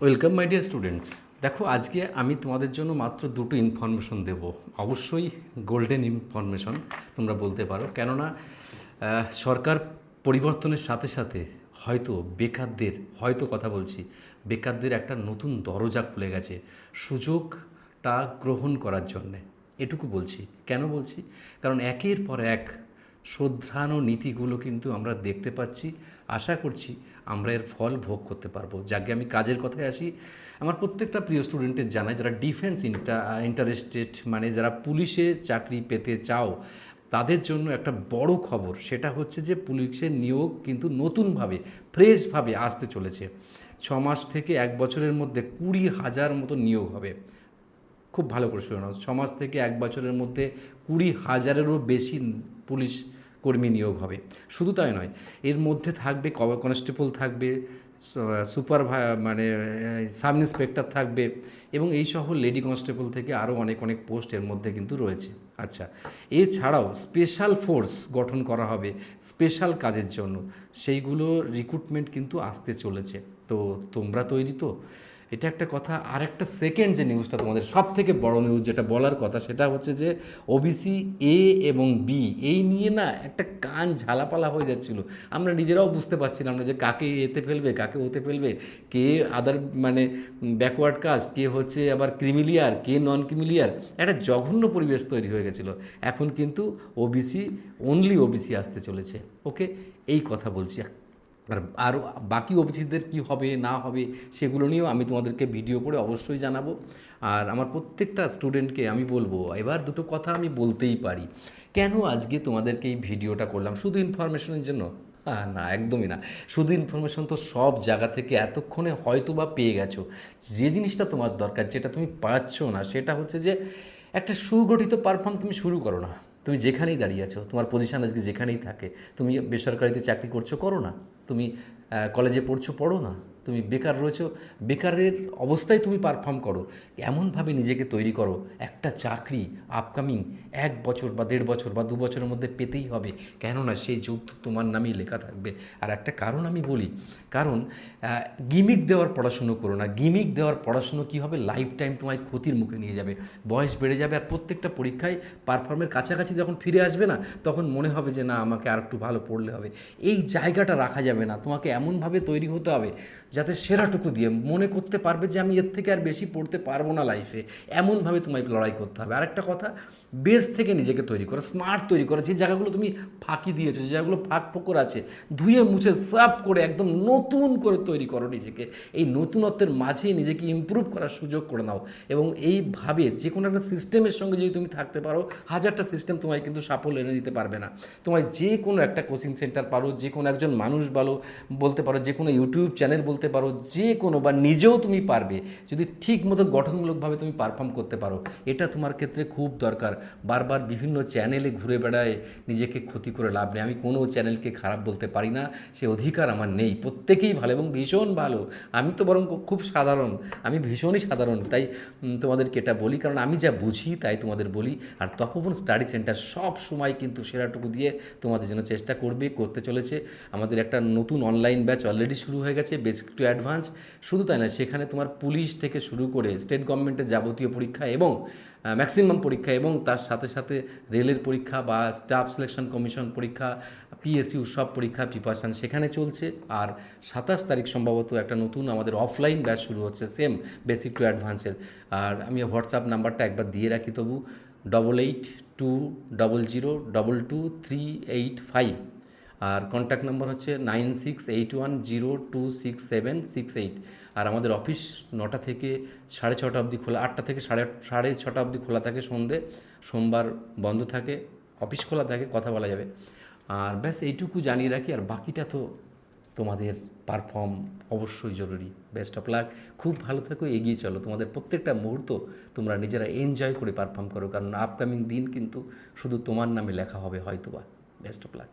Welcome my dear students. দেখো, আজকে আমি তোমাদের জন্য মাত্র দুটো ইনফরমেশন দেব। অবশ্যই গোল্ডেন ইনফরমেশন তোমরা বলতে পারো, কেননা সরকার পরিবর্তনের সাথে সাথে হয়তো বেকারদের, হয়তো কথা বলছি, বেকারদের একটা নতুন দরজা খুলে গেছে সুযোগটা গ্রহণ করার জন্যে। এটুকু বলছি। কেন বলছি? কারণ একের পর এক শোধরানো নীতিগুলো কিন্তু আমরা দেখতে পাচ্ছি। আশা করছি আমরা এর ফল ভোগ করতে পারবো। যাকে আমি কাজের কথায় আসি, আমার প্রত্যেকটা প্রিয় স্টুডেন্টের জানাই যারা ডিফেন্স ইন্টারেস্টেড, মানে যারা পুলিশে চাকরি পেতে চাও, তাদের জন্য একটা বড় খবর। সেটা হচ্ছে যে পুলিশের নিয়োগ কিন্তু নতুনভাবে, ফ্রেশভাবে আসতে চলেছে। 6 মাস থেকে 1 বছরের মধ্যে 20,000 মতো নিয়োগ হবে। খুব ভালো করে শুনে নাও, 6 মাস থেকে 1 বছরের মধ্যে 20,000-এরও বেশি পুলিশ কর্মী নিয়োগ হবে। শুধু তাই নয়, এর মধ্যে থাকবে কনস্টেবল থাকবে, সুপার মানে সাব ইন্সপেক্টর থাকবে, এবং এই সহ লেডি কনস্টেবল থেকে আরও অনেক অনেক পোস্ট এর মধ্যে কিন্তু রয়েছে। আচ্ছা, এছাড়াও স্পেশাল ফোর্স গঠন করা হবে স্পেশাল কাজের জন্য। সেইগুলো রিক্রুটমেন্ট কিন্তু আসতে চলেছে। তো তোমরা তৈরি তো? এটা একটা কথা। আর একটা সেকেন্ড যে নিউজটা, তোমাদের সব থেকে বড় নিউজ যেটা বলার কথা, সেটা হচ্ছে যে ওবিসি এ এবং বি, এই নিয়ে না একটা কান ঝালাপালা হয়ে যাচ্ছিল। আমরা নিজেরাও বুঝতে পারছিলাম না যে কাকে এতে ফেলবে, কাকে ওতে ফেলবে, কে আদার মানে ব্যাকওয়ার্ড কাস্ট, কে হচ্ছে আবার ক্রিমিলিয়ার, কে নন ক্রিমিলিয়ার। একটা জঘন্য পরিবেশ তৈরি হয়ে গেছিলো। এখন কিন্তু ওবিসি, অনলি ওবিসি আসতে চলেছে। ওকে, এই কথা বলছি। আর আরও বাকি অভিজিতদের কী হবে না হবে সেগুলো নিয়েও আমি তোমাদেরকে ভিডিও করে অবশ্যই জানাবো। আর আমার প্রত্যেকটা স্টুডেন্টকে আমি বলবো, এবার দুটো কথা আমি বলতেই পারি। কেন আজকে তোমাদেরকে এই ভিডিওটা করলাম? শুধু ইনফরমেশনের জন্য? না, একদমই না। শুধু ইনফরমেশন তো সব জায়গা থেকে এতক্ষণে হয়তো বা পেয়ে গেছো। যে জিনিসটা তোমার দরকার, যেটা তুমি পাচ্ছ না, সেটা হচ্ছে যে একটা সুগঠিত পারফর্ম তুমি শুরু করো না। তুমি যেখানেই দাঁড়িয়ে আছো, তোমার পজিশান আজকে যেখানেই থাকে, তুমি বেসরকারিতে চাকরি করছো, করো না। তুমি কলেজে পড়ছো, পড়ো না। তুমি বেকার রয়েছো, বেকারের অবস্থায় তুমি পারফর্ম করো। এমনভাবে নিজেকে তৈরি করো, একটা চাকরি আপকামিং 1 বছর বা 1.5 বছর বা 2 বছরের মধ্যে পেতেই হবে। কেননা সেই যুগ তোমার নামেই লেখা থাকবে। আর একটা কারণ আমি বলি, কারণ গিমিক দেওয়ার পড়াশুনো করো না। গিমিক দেওয়ার পড়াশুনো কী হবে, লাইফ টাইম তোমায় ক্ষতির মুখে নিয়ে যাবে। বয়স বেড়ে যাবে, আর প্রত্যেকটা পরীক্ষায় পারফর্মের কাছাকাছি যখন ফিরে আসবে না, তখন মনে হবে যে না, আমাকে আর একটু ভালো পড়লে হবে। এই জায়গাটা রাখা যাবে না। তোমাকে এমনভাবে তৈরি হতে হবে যাতে সেরাটুকু দিয়ে মনে করতে পারবে যে আমি এর থেকে আর বেশি পড়তে পারবো না লাইফে। এমনভাবে তোমায় লড়াই করতে হবে। আরেকটা কথা, বেস থেকে নিজেকে তৈরি করো, স্মার্ট তৈরি করো। যে জায়গাগুলো তুমি ফাঁকি দিয়েছো, যে জায়গাগুলো ফাঁক ফোকর আছে, ধুয়ে মুছে সাফ করে একদম নতুন করে তৈরি করো নিজেকে। এই নতুনত্বের মাঝেই নিজেকে ইমপ্রুভ করার সুযোগ করে নাও। এবং এইভাবে যে কোনো একটা সিস্টেমের সঙ্গে যদি তুমি থাকতে পারো, 1000টা সিস্টেম তোমায় কিন্তু সাফল্য এনে দিতে পারবে না। তোমায় যে কোনো একটা কোচিং সেন্টার পারো, যে কোনো একজন মানুষ বলতে পারো, যে কোনো ইউটিউব চ্যানেল বলতে পারো, যে কোনো, বা নিজেও তুমি পারবে যদি ঠিক মতো গঠনমূলকভাবে তুমি পারফর্ম করতে পারো। এটা তোমার ক্ষেত্রে খুব দরকার। বারবার বিভিন্ন চ্যানেলে ঘুরে বেড়ায় নিজেকে ক্ষতি করে লাভ নেই। আমি কোনো চ্যানেলকে খারাপ বলতে পারি না, সে অধিকার আমার নেই। প্রত্যেকেই ভালো এবং ভীষণ ভালো। আমি তো বরং খুব সাধারণ, আমি ভীষণই সাধারণ। তাই তোমাদেরকে এটা বলি, কারণ আমি যা বুঝি তাই তোমাদের বলি। আর তপবন স্টাডি সেন্টার সব সময় কিন্তু সেরাটুকু দিয়ে তোমাদের জন্য চেষ্টা করতে চলেছে। আমাদের একটা নতুন অনলাইন ব্যাচ অলরেডি শুরু হয়ে গেছে, বেসিক টু অ্যাডভান্স। শুধু তাই না, সেখানে তোমার পুলিশ থেকে শুরু করে স্টেট গভর্নমেন্টের যাবতীয় পরীক্ষা এবং ম্যাক্সিমাম পরীক্ষা, এবং তার সাথে সাথে রেলের পরীক্ষা বা স্টাফ সিলেকশন কমিশন পরীক্ষা, পিএসইউ সব পরীক্ষা প্রিপারেশান সেখানে চলছে। আর 27 তারিখ সম্ভবত একটা নতুন আমাদের অফলাইন ব্যাচ শুরু হচ্ছে, সেম বেসিক টু অ্যাডভান্সের। আর আমি হোয়াটসঅ্যাপ নাম্বারটা একবার দিয়ে রাখি তবু, 8820022385। আর কন্ট্যাক্ট নাম্বার হচ্ছে 9681026768। আর আমাদের অফিস 9টা থেকে 6:30 অবধি খোলা, 8টা থেকে 6:30 অবধি খোলা থাকে সন্ধে। সোমবার বন্ধ থাকে, অফিস খোলা থাকে, কথা বলা যাবে। আর ব্যাস এইটুকু জানিয়ে রাখি। আর বাকিটা তো তোমাদের পারফর্ম অবশ্যই জরুরি। Best of luck. খুব ভালো থাকো, এগিয়ে চলো। তোমাদের প্রত্যেকটা মুহূর্ত তোমরা নিজেরা এনজয় করে পারফর্ম করো, কারণ আপকামিং দিন কিন্তু শুধু তোমার নামে লেখা হবে হয়তোবা। Best of luck.